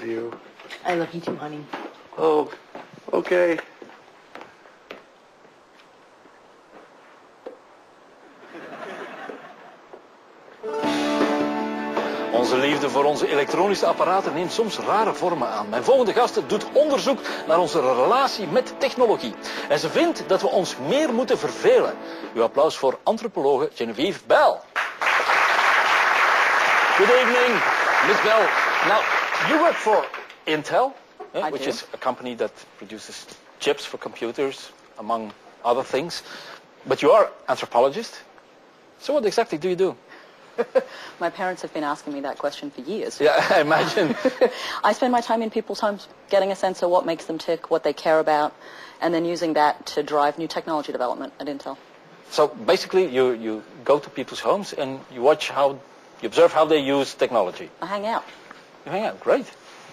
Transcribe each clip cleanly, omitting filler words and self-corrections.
love you. I love you too, honey. Oh, okay. Onze liefde voor onze elektronische apparaten neemt soms rare vormen aan. Mijn volgende gast doet onderzoek naar onze relatie met technologie. En ze vindt dat we ons meer moeten vervelen. Uw applaus voor antropologe Geneviève Bell. Good evening, Miss Bell. Now, you work for Intel, which is a company that produces chips for computers, among other things. But you are an anthropologist. So what exactly do you do? My parents have been asking me that question for years. Yeah, I imagine. I spend my time in people's homes getting a sense of what makes them tick, what they care about, and then using that to drive new technology development at Intel. So basically you go to people's homes and you observe how they use technology. I hang out. You hang out, great.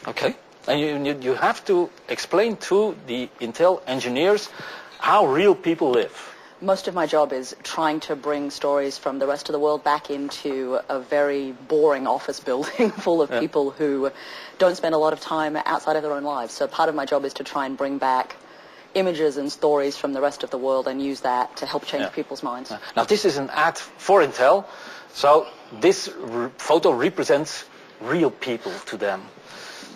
Okay. And you have to explain to the Intel engineers how real people live. Most of my job is trying to bring stories from the rest of the world back into a very boring office building full of people who don't spend a lot of time outside of their own lives. So part of my job is to try and bring back images and stories from the rest of the world and use that to help change people's minds. Now this is an ad for Intel, so this photo represents real people to them.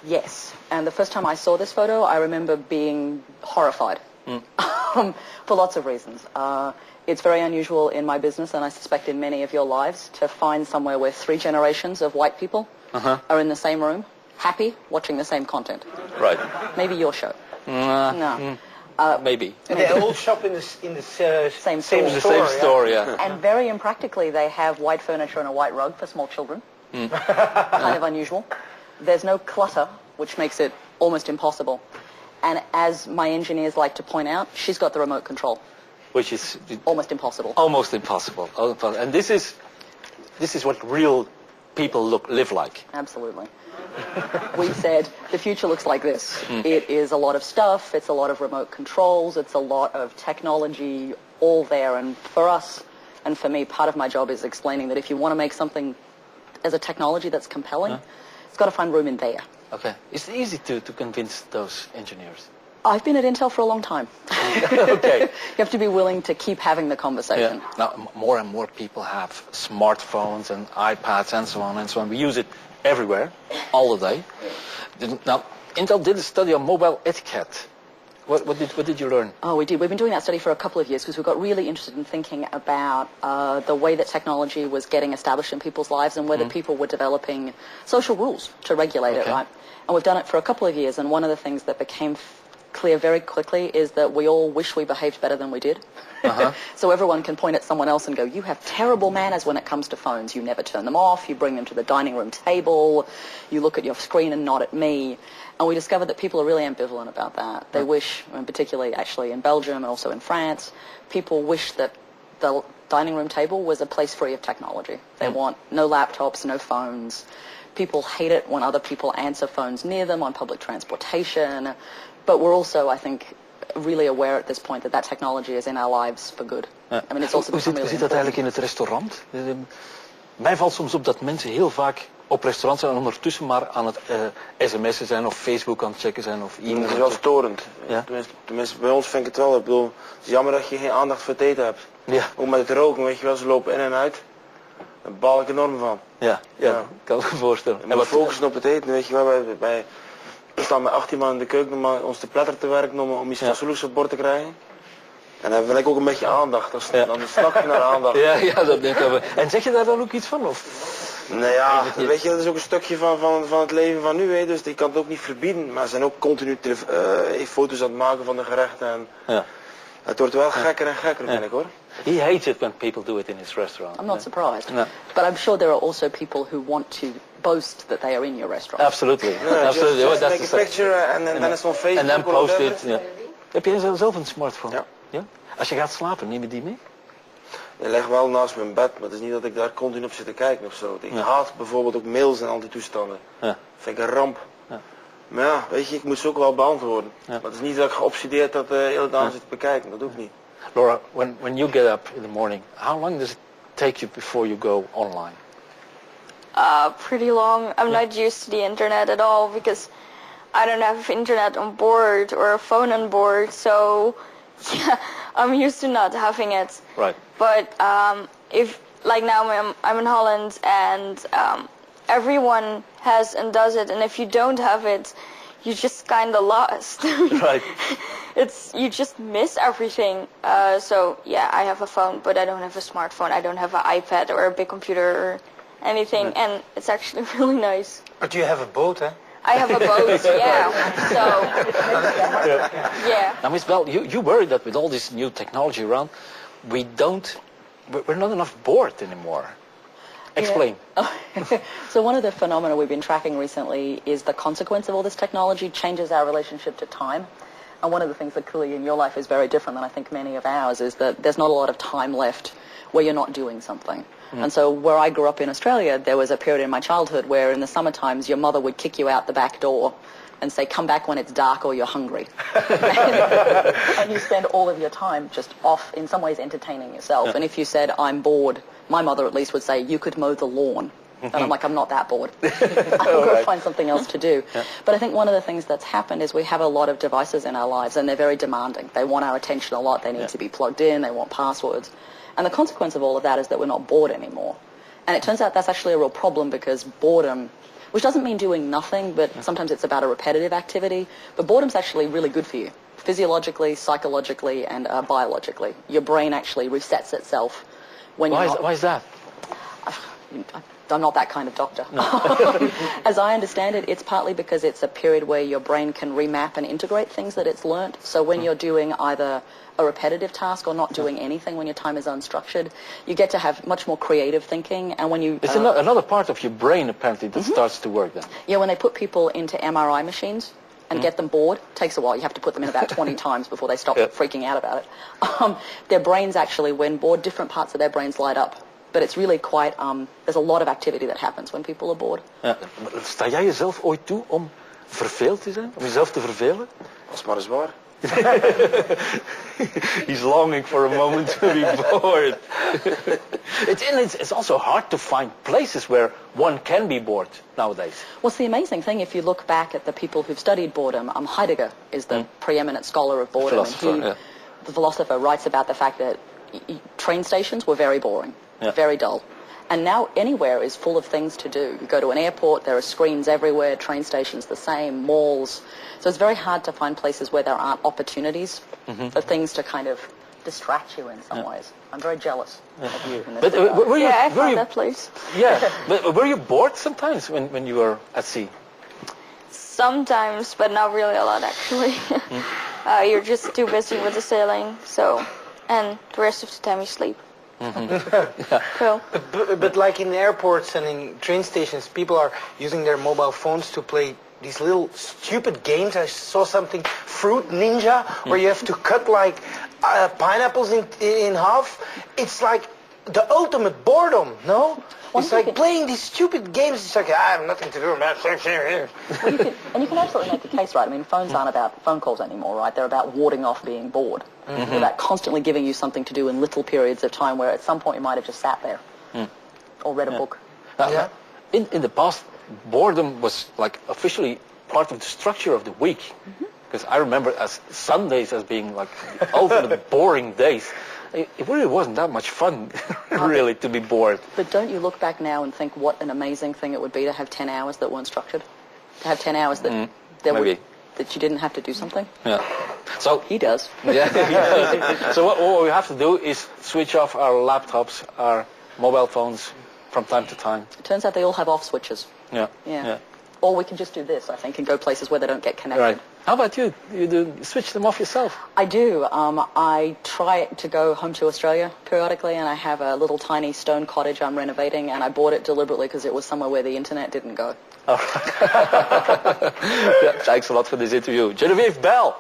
Yes, and the first time I saw this photo, I remember being horrified. For lots of reasons. It's very unusual in my business, and I suspect in many of your lives, to find somewhere where 3 generations of white people are in the same room, happy, watching the same content. Right. Maybe your show. No. Maybe. And they all shop in the same store, yeah. And very impractically, they have white furniture and a white rug for small children. Kind of unusual. There's no clutter, which makes it almost impossible. And as my engineers like to point out, she's got the remote control. Which is almost impossible. Almost impossible. And this is what real people live like. Absolutely. We said the future looks like this. It is a lot of stuff, it's a lot of remote controls, it's a lot of technology all there. And for us, and for me, part of my job is explaining that if you want to make something as a technology that's compelling, it's got to find room in there. Okay. Is it easy to convince those engineers? I've been at Intel for a long time. Okay. You have to be willing to keep having the conversation. Yeah. Now, more and more people have smartphones and iPads and so on and so on. We use it everywhere, all the day. Now, Intel did a study on mobile etiquette. What did you learn? Oh, we did. We've been doing that study for a couple of years because we got really interested in thinking about the way that technology was getting established in people's lives and whether people were developing social rules to regulate it, right? And we've done it for a couple of years, and one of the things that became clear very quickly is that we all wish we behaved better than we did. So everyone can point at someone else and go, you have terrible manners when it comes to phones. You never turn them off, you bring them to the dining room table, you look at your screen and nod at me. And we discovered that people are really ambivalent about that. They wish, and particularly actually in Belgium and also in France, people wish that the dining room table was a place free of technology. They want no laptops, no phones. People hate it when other people answer phones near them on public transportation. But we're also, I think, really aware at this point that technology is in our lives for good. I mean, it's also Hoe zit dat eigenlijk in het restaurant? Mij valt soms op dat mensen heel vaak op restaurant zijn en ondertussen maar aan het sms'en zijn of Facebook aan het checken zijn of e-mail. Dat is wel storend. Ja? Tenminste, bij ons vind ik het wel. Ik bedoel, het is jammer dat je geen aandacht voor het eten hebt. Ja. Ook met het roken, weet je wel, ze lopen in en uit. Daar baal ik enorm van. Ja, kan ik me voorstellen. En we focussen op het eten, weet je wel. We staan met 18 man in de keuken om ons te pletter te werken om iets fatsoenlijks op bord te krijgen. En dan wil ik ook een beetje aandacht. Dan snap je naar aandacht. Ja, dat denk ik wel. En zeg je daar dan ook iets van? Of? Nou ja, weet je, dat is ook een stukje van het leven van nu, hè. Dus je kan het ook niet verbieden. Maar ze zijn ook continu foto's aan het maken van de gerechten. En het wordt wel gekker en gekker, vind ik, hoor. He hates it when people do it in his restaurant. I'm not surprised. No. But I'm sure there are also people who want to boast that they are in your restaurant. Absolutely. Yeah, Absolutely. Just make a picture and then it's on Facebook. En dan post it. Ja. Heb jij zelf een smartphone? Ja. Als je gaat slapen, neem je die mee? Die ligt wel naast mijn bed, maar het is niet dat ik daar continu op zit te kijken of zo. Ik haat bijvoorbeeld ook mails en al die toestanden. Ja. Vind ik een ramp. Ja. Maar ja, weet je, ik moet ze ook wel beantwoorden. Ja. Maar het is niet dat ik geobsedeerd dat de hele dag zit te bekijken, dat doe ik niet. Laura, when you get up in the morning, how long does it take you before you go online? Pretty long. I'm not used to the internet at all because I don't have internet on board or a phone on board, so yeah, I'm used to not having it. Right. But if, like now I'm in Holland and everyone has and does it, and if you don't have it, you're just kind of lost. Right. You just miss everything. So yeah, I have a phone, but I don't have a smartphone. I don't have an iPad or a big computer or anything, and it's actually really nice. But you have a boat, eh? I have a boat, yeah. So yeah. Now, Miss Bell, you worry that with all this new technology around, we're not enough bored anymore. Explain. Yeah. So one of the phenomena we've been tracking recently is the consequence of all this technology changes our relationship to time. And one of the things that clearly in your life is very different than I think many of ours is that there's not a lot of time left where you're not doing something. And so where I grew up in Australia, there was a period in my childhood where in the summer times your mother would kick you out the back door and say, come back when it's dark or you're hungry. And you spend all of your time just off, in some ways, entertaining yourself. Yeah. And if you said, I'm bored, my mother at least would say, you could mow the lawn. And I'm like, I'm not that bored. I'll go find something else to do. Yeah. But I think one of the things that's happened is we have a lot of devices in our lives and they're very demanding. They want our attention a lot. They need to be plugged in. They want passwords. And the consequence of all of that is that we're not bored anymore. And it turns out that's actually a real problem because boredom, which doesn't mean doing nothing, but sometimes it's about a repetitive activity, but boredom's actually really good for you, physiologically, psychologically, and biologically. Your brain actually resets itself when you're not... Why is that? I'm not that kind of doctor. No. As I understand it, it's partly because it's a period where your brain can remap and integrate things that it's learnt. So when you're doing either a repetitive task or not doing anything, when your time is unstructured, you get to have much more creative thinking. And when you... It's another part of your brain, apparently, that starts to work then. Yeah, when they put people into MRI machines and get them bored, it takes a while. You have to put them in about 20 times before they stop freaking out about it. Their brains actually, when bored, different parts of their brains light up. But it's really quite, there's a lot of activity that happens when people are bored. Ja. Sta jij jezelf ooit toe om verveeld te zijn? Om jezelf te vervelen? Als maar eens waar. He's longing for a moment to be bored. It's also hard to find places where one can be bored nowadays. Well, it's the amazing thing, if you look back at the people who've studied boredom, Heidegger is the preeminent scholar of boredom. The philosopher writes about the fact that train stations were very boring. Very dull. And now anywhere is full of things to do. You go to an airport, there are screens everywhere, train stations the same, malls. So it's very hard to find places where there aren't opportunities for things to kind of distract you in some ways. I'm very jealous of you in this regard. I found that place. Yeah, but were you bored sometimes when you were at sea? Sometimes, but not really a lot actually. You're just too busy with the sailing, and the rest of the time you sleep. Cool. But like in airports and in train stations, people are using their mobile phones to play these little stupid games. I saw something, Fruit Ninja, where you have to cut like pineapples in half. It's like the ultimate boredom, no? It's like playing these stupid games. It's like, I have nothing to do, man. And you can absolutely make the case, right? I mean, phones aren't about phone calls anymore, right? They're about warding off being bored. They're about constantly giving you something to do in little periods of time where at some point you might have just sat there or read a book. In the past, boredom was like officially part of the structure of the week. Because I remember as Sundays as being like the ultimate boring days. It really wasn't that much fun, really, to be bored. But don't you look back now and think what an amazing thing it would be to have 10 hours that weren't structured? To have 10 hours that that you didn't have to do something? Yeah. So he does. Yeah, he does. So what we have to do is switch off our laptops, our mobile phones from time to time. It turns out they all have off switches. Yeah. Or we can just do this, I think, and go places where they don't get connected. Right. How about you? You switch them off yourself? I do. I try to go home to Australia periodically, and I have a little tiny stone cottage I'm renovating, and I bought it deliberately because it was somewhere where the internet didn't go. Thanks a lot for this interview. Genevieve Bell.